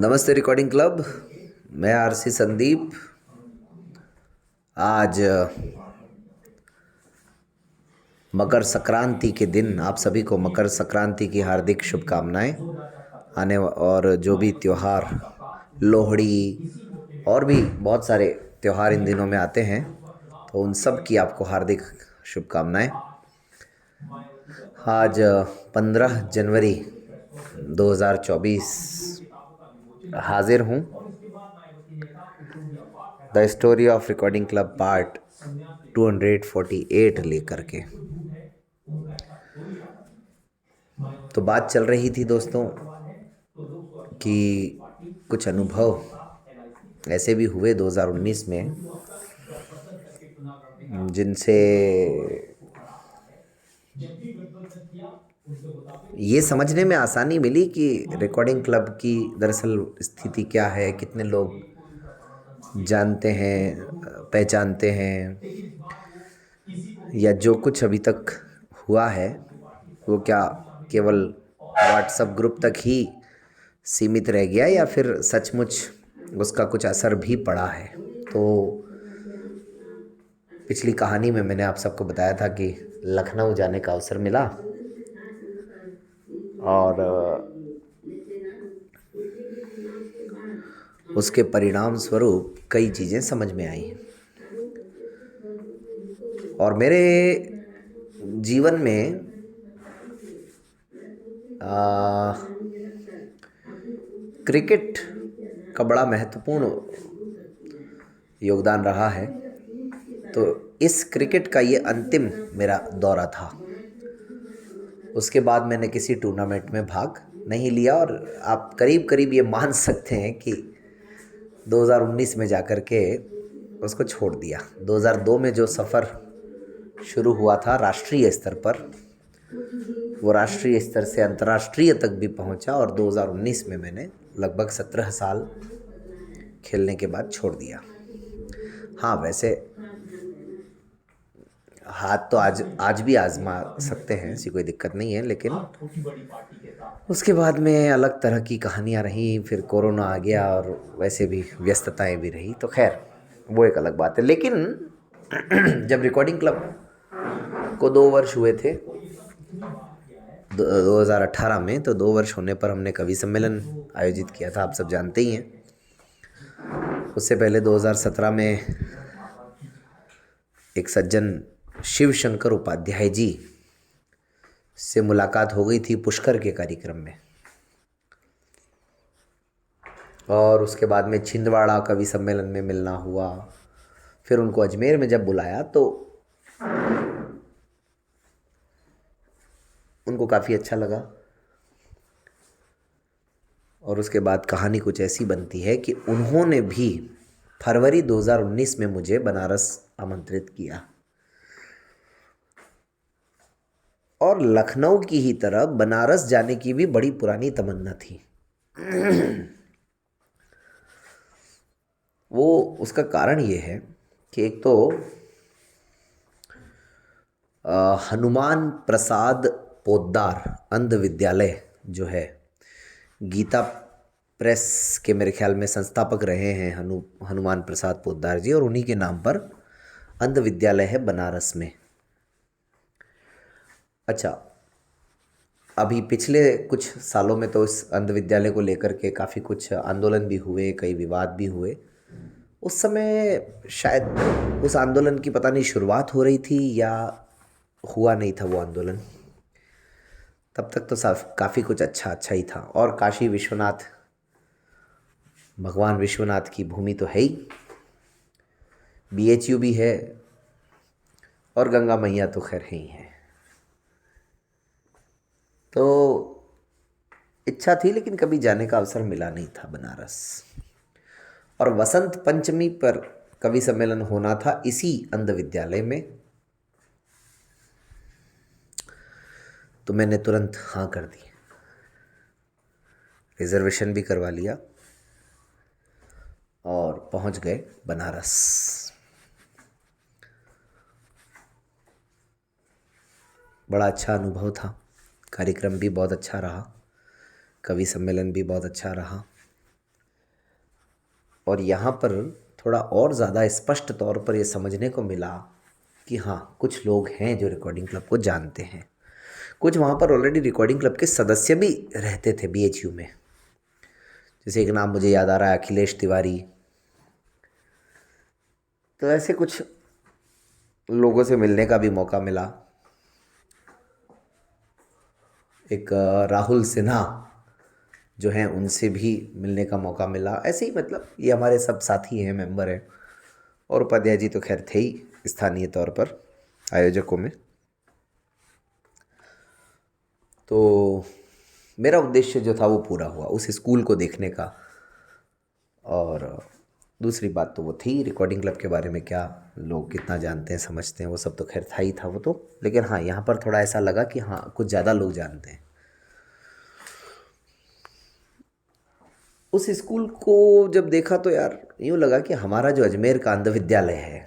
नमस्ते recording club. मैं RC Sandeep. आज मकर संक्रांति के दिन आप सभी को मकर संक्रांति की हार्दिक शुभकामनाएं। और जो भी त्यौहार, लोहड़ी और भी बहुत सारे त्यौहार इन दिनों में आते हैं, तो उन सब की आपको हार्दिक शुभकामनाएं। आज 15 जनवरी 2024 हाजिर हूँ the story of recording club part 248 लेकर के। तो बात चल रही थी दोस्तों कि कुछ अनुभव ऐसे भी हुए 2019 में जिनसे ये समझने में आसानी मिली कि रिकॉर्डिंग क्लब की दरअसल स्थिति क्या है, कितने लोग जानते हैं, पहचानते हैं, या जो कुछ अभी तक हुआ है वो क्या केवल व्हाट्सएप ग्रुप तक ही सीमित रह गया या फिर सचमुच उसका कुछ असर भी पड़ा है। तो पिछली कहानी में मैंने आप सबको बताया था कि लखनऊ जाने का अवसर मिला और उसके परिणाम स्वरूप कई चीज़ें समझ में आई। और मेरे जीवन में क्रिकेट का बड़ा महत्वपूर्ण योगदान रहा है। तो इस क्रिकेट का ये अंतिम मेरा दौरा था। उसके बाद मैंने किसी टूर्नामेंट में भाग नहीं लिया और आप करीब करीब ये मान सकते हैं कि 2019 में जाकर के उसको छोड़ दिया। 2002 में जो सफ़र शुरू हुआ था राष्ट्रीय स्तर पर, वो राष्ट्रीय स्तर से अंतर्राष्ट्रीय तक भी पहुंचा और 2019 में मैंने लगभग 17 साल खेलने के बाद छोड़ दिया। हाँ, वैसे हाथ तो आज भी आजमा सकते हैं, ऐसी कोई दिक्कत नहीं है, लेकिन उसके बाद में अलग तरह की कहानियाँ रहीं। फिर कोरोना आ गया और वैसे भी व्यस्तताएं भी रही, तो खैर वो एक अलग बात है। लेकिन जब रिकॉर्डिंग क्लब को 2 वर्ष हुए थे 2018 में, तो 2 वर्ष होने पर हमने कवि सम्मेलन आयोजित किया था, आप सब जानते ही हैं। उससे पहले 2017 में एक सज्जन शिव शंकर उपाध्याय जी से मुलाकात हो गई थी पुष्कर के कार्यक्रम में, और उसके बाद में छिंदवाड़ा कवि सम्मेलन में मिलना हुआ। फिर उनको अजमेर में जब बुलाया तो उनको काफ़ी अच्छा लगा, और उसके बाद कहानी कुछ ऐसी बनती है कि उन्होंने भी फरवरी 2019 में मुझे बनारस आमंत्रित किया, और लखनऊ की ही तरह बनारस जाने की भी बड़ी पुरानी तमन्ना थी। वो उसका कारण ये है कि एक तो हनुमान प्रसाद पोद्दार अंध विद्यालय जो है, गीता प्रेस के मेरे ख्याल में संस्थापक रहे हैं हनुमान प्रसाद पोद्दार जी, और उन्हीं के नाम पर अंध विद्यालय है बनारस में। अच्छा, अभी पिछले कुछ सालों में तो इस अंध विद्यालय को लेकर के काफ़ी कुछ आंदोलन भी हुए, कई विवाद भी हुए। उस समय शायद उस आंदोलन की पता नहीं शुरुआत हो रही थी या हुआ नहीं था वो आंदोलन। तब तक तो काफ़ी कुछ अच्छा अच्छा ही था। और काशी विश्वनाथ, भगवान विश्वनाथ की भूमि तो है ही, BHU भी है, और गंगा मैया तो खैर है ही है। तो इच्छा थी, लेकिन कभी जाने का अवसर मिला नहीं था बनारस। और वसंत पंचमी पर कवि सम्मेलन होना था इसी अंध विद्यालय में, तो मैंने तुरंत हाँ कर दी, रिजर्वेशन भी करवा लिया और पहुंच गए बनारस। बड़ा अच्छा अनुभव था, कार्यक्रम भी बहुत अच्छा रहा। कवि सम्मेलन भी बहुत अच्छा रहा। और यहाँ पर थोड़ा और ज़्यादा स्पष्ट तौर पर ये समझने को मिला कि हाँ, कुछ लोग हैं जो रिकॉर्डिंग क्लब को जानते हैं। कुछ वहाँ पर ऑलरेडी रिकॉर्डिंग क्लब के सदस्य भी रहते थे BHU में। जैसे एक नाम मुझे याद आ रहा है, अखिलेश तिवारी। तो ऐसे कुछ लोगों से मिलने का भी मौका मिला। एक राहुल सिन्हा जो हैं, उनसे भी मिलने का मौका मिला। ऐसे ही मतलब ये हमारे सब साथी हैं, मेंबर हैं। और उपाध्याय जी तो खैर थे ही स्थानीय तौर पर आयोजकों में। तो मेरा उद्देश्य जो था वो पूरा हुआ, उस स्कूल को देखने का। और दूसरी बात तो वो थी रिकॉर्डिंग क्लब के बारे में क्या लोग कितना जानते हैं, समझते हैं, वो सब तो खैर था ही था वो तो। लेकिन हाँ, यहाँ पर थोड़ा ऐसा लगा कि हाँ, कुछ ज़्यादा लोग जानते हैं। उस स्कूल को जब देखा तो यार यूँ लगा कि हमारा जो अजमेर का अंध विद्यालय है,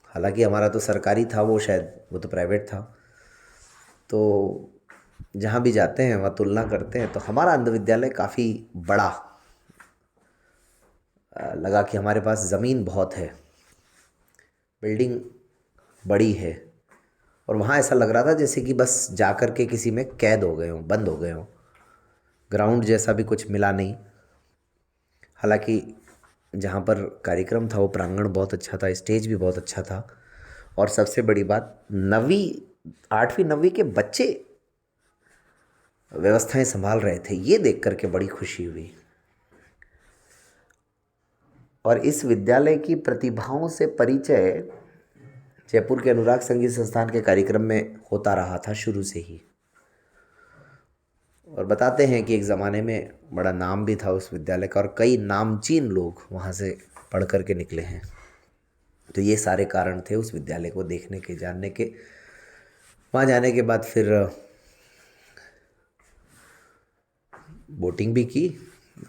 हालांकि हमारा तो सरकारी था, वो शायद वो तो प्राइवेट था। तो जहाँ भी जाते हैं वहाँ तुलना करते हैं तो हमारा अंध विद्यालय काफ़ी बड़ा लगा कि हमारे पास ज़मीन बहुत है, बिल्डिंग बड़ी है। और वहाँ ऐसा लग रहा था जैसे कि बस जा कर के किसी में कैद हो गए हों, बंद हो गए हों। ग्राउंड जैसा भी कुछ मिला नहीं। हालांकि जहाँ पर कार्यक्रम था वो प्रांगण बहुत अच्छा था, स्टेज भी बहुत अच्छा था। और सबसे बड़ी बात, 8वीं 9वीं के बच्चे व्यवस्थाएं संभाल रहे थे, ये देख करके बड़ी खुशी हुई। और इस विद्यालय की प्रतिभाओं से परिचय जयपुर के अनुराग संगीत संस्थान के कार्यक्रम में होता रहा था शुरू से ही। और बताते हैं कि एक ज़माने में बड़ा नाम भी था उस विद्यालय का, और कई नामचीन लोग वहाँ से पढ़ कर के निकले हैं। तो ये सारे कारण थे उस विद्यालय को देखने के, जानने के। वहाँ जाने के बाद फिर बोटिंग भी की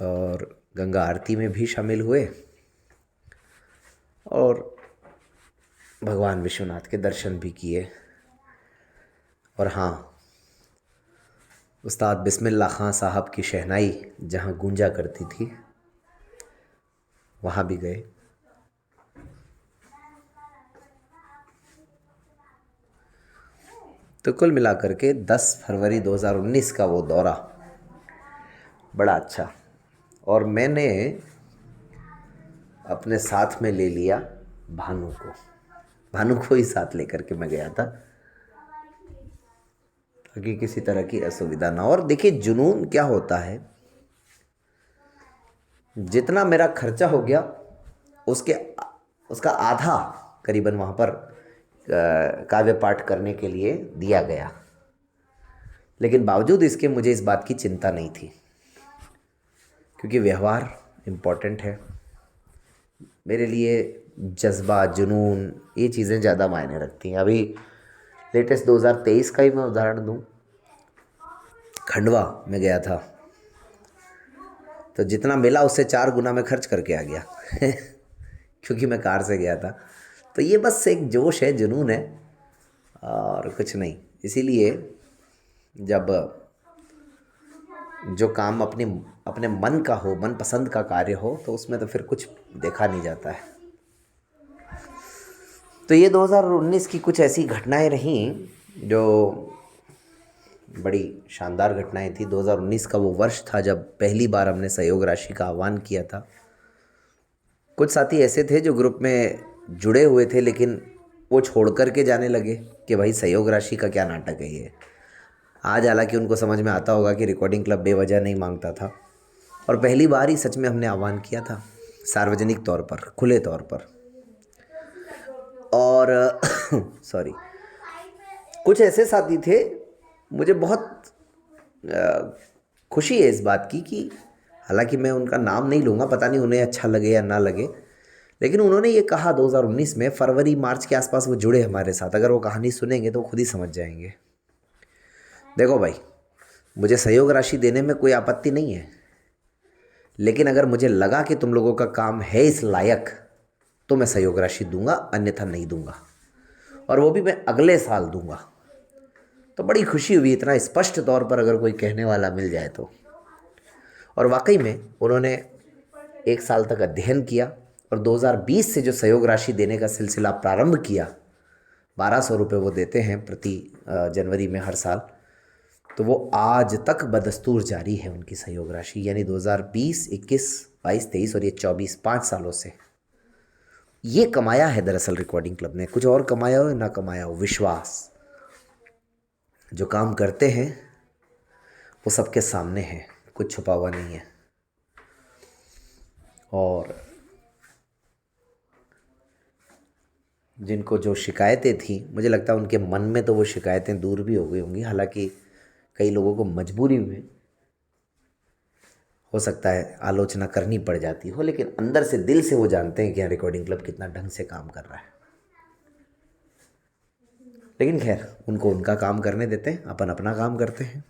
और गंगा आरती में भी शामिल हुए और भगवान विश्वनाथ के दर्शन भी किए। और हाँ, उस्ताद बिस्मिल्लाह खां साहब की शहनाई जहाँ गूंजा करती थी, वहाँ भी गए। तो कुल मिलाकर के 10 फरवरी 2019 का वो दौरा बड़ा अच्छा। और मैंने अपने साथ में ले लिया भानु को ही साथ लेकर के मैं गया था, ताकि किसी तरह की असुविधा ना हो। और देखिए, जुनून क्या होता है, जितना मेरा खर्चा हो गया उसका आधा करीबन वहाँ पर काव्य पाठ करने के लिए दिया गया। लेकिन बावजूद इसके मुझे इस बात की चिंता नहीं थी, क्योंकि व्यवहार इम्पोर्टेंट है मेरे लिए। जज्बा, जुनून, ये चीज़ें ज़्यादा मायने रखती हैं। अभी लेटेस्ट 2023 का ही मैं उदाहरण दूं, खंडवा में गया था, तो जितना मिला उससे 4 गुना मैं खर्च करके आ गया क्योंकि मैं कार से गया था। तो ये बस एक जोश है, जुनून है और कुछ नहीं। इसीलिए जब जो काम अपने मन का हो, मन पसंद का कार्य हो, तो उसमें तो फिर कुछ देखा नहीं जाता है। तो ये 2019 की कुछ ऐसी घटनाएं रहीं जो बड़ी शानदार घटनाएं थी। 2019 का वो वर्ष था जब पहली बार हमने सहयोग राशि का आह्वान किया था। कुछ साथी ऐसे थे जो ग्रुप में जुड़े हुए थे, लेकिन वो छोड़ कर के जाने लगे कि भाई सहयोग राशि का क्या नाटक है ये। आज हालांकि उनको समझ में आता होगा कि रिकॉर्डिंग क्लब बेवजह नहीं मांगता था, और पहली बार ही सच में हमने आह्वान किया था सार्वजनिक तौर पर, खुले तौर पर। और सॉरी, कुछ ऐसे साथी थे, मुझे बहुत खुशी है इस बात की कि हालांकि मैं उनका नाम नहीं लूँगा, पता नहीं उन्हें अच्छा लगे या ना लगे, लेकिन उन्होंने ये कहा 2019 में फरवरी मार्च के आसपास वो जुड़े हमारे साथ। अगर वो कहानी सुनेंगे तो खुद ही समझ जाएंगे। देखो भाई, मुझे सहयोग राशि देने में कोई आपत्ति नहीं है, लेकिन अगर मुझे लगा कि तुम लोगों का काम है इस लायक, तो मैं सहयोग राशि दूंगा, अन्यथा नहीं दूंगा, और वो भी मैं अगले साल दूंगा। तो बड़ी खुशी हुई, इतना स्पष्ट तौर पर अगर कोई कहने वाला मिल जाए तो। और वाकई में उन्होंने 1 साल तक अध्ययन किया और 2020 से जो सहयोग राशि देने का सिलसिला प्रारंभ किया, 1200 रुपये वो देते हैं प्रति जनवरी में हर साल, तो वो आज तक बदस्तूर जारी है उनकी सहयोग राशि। यानी 2020, 21, 22, 23 और ये 24, 5 सालों से ये कमाया है दरअसल रिकॉर्डिंग क्लब ने। कुछ और कमाया हो ना कमाया हो, विश्वास। जो काम करते हैं वो सबके सामने है, कुछ छुपा हुआ नहीं है। और जिनको जो शिकायतें थी, मुझे लगता है उनके मन में तो वो शिकायतें दूर भी हो गई होंगी। हालांकि कई लोगों को मजबूरी में हो सकता है आलोचना करनी पड़ जाती हो, लेकिन अंदर से, दिल से वो जानते हैं कि हाँ, रिकॉर्डिंग क्लब कितना ढंग से काम कर रहा है। लेकिन खैर, उनको उनका काम करने देते हैं, अपन अपना काम करते हैं।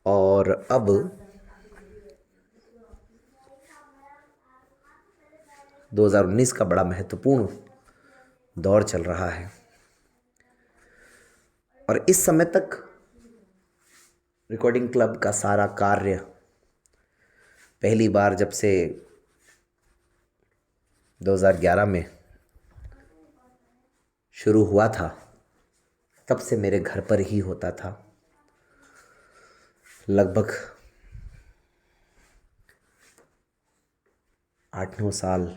और अब 2019 का बड़ा महत्वपूर्ण दौर चल रहा है और इस समय तक रिकॉर्डिंग क्लब का सारा कार्य, पहली बार जब से 2011 में शुरू हुआ था, तब से मेरे घर पर ही होता था। लगभग 8-9 साल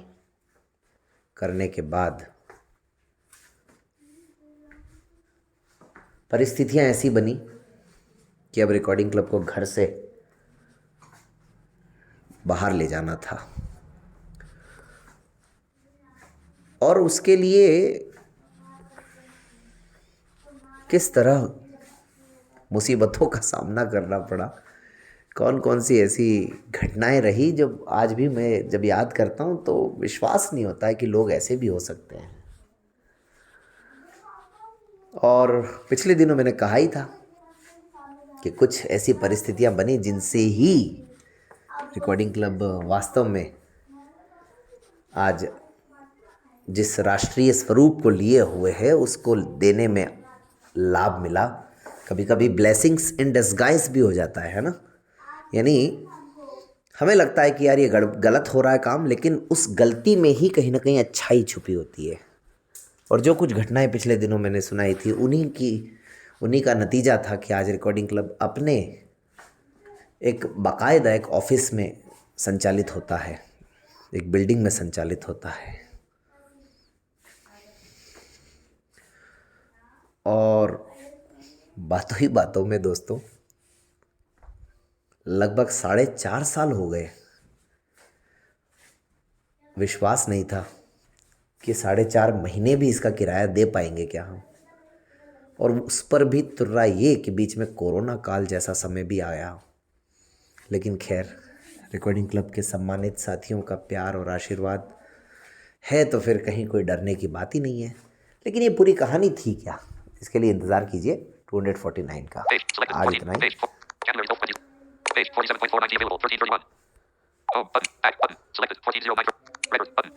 करने के बाद परिस्थितियां ऐसी बनी कि अब रिकॉर्डिंग क्लब को घर से बाहर ले जाना था। और उसके लिए किस तरह मुसीबतों का सामना करना पड़ा, कौन कौन सी ऐसी घटनाएं रही जो आज भी मैं जब याद करता हूँ तो विश्वास नहीं होता है कि लोग ऐसे भी हो सकते हैं। और पिछले दिनों मैंने कहा ही था कि कुछ ऐसी परिस्थितियां बनी जिनसे ही रिकॉर्डिंग क्लब वास्तव में आज जिस राष्ट्रीय स्वरूप को लिए हुए है उसको देने में लाभ मिला। कभी कभी ब्लेसिंग्स इन डिस्गाइज भी हो जाता है ना। यानी हमें लगता है कि यार ये गलत हो रहा है काम, लेकिन उस गलती में ही कहीं ना कहीं अच्छाई छुपी होती है। और जो कुछ घटनाएं पिछले दिनों मैंने सुनाई थी, उन्हीं का नतीजा था कि आज रिकॉर्डिंग क्लब अपने एक बाकायदा एक ऑफिस में संचालित होता है, एक बिल्डिंग में संचालित होता है। और बातों ही बातों में दोस्तों, लगभग 4.5 साल हो गए। विश्वास नहीं था कि 4.5 महीने भी इसका किराया दे पाएंगे क्या हम। और उस पर भी तुर्रा ये कि बीच में कोरोना काल जैसा समय भी आया। लेकिन खैर, रिकॉर्डिंग क्लब के सम्मानित साथियों का प्यार और आशीर्वाद है तो फिर कहीं कोई डरने की बात ही नहीं है। लेकिन ये पूरी कहानी थी क्या, इसके लिए इंतज़ार कीजिए 249 का। आज इतना ही। Page 47.490 available. 1331. Home button. Back button. Selected. 1409. Record button.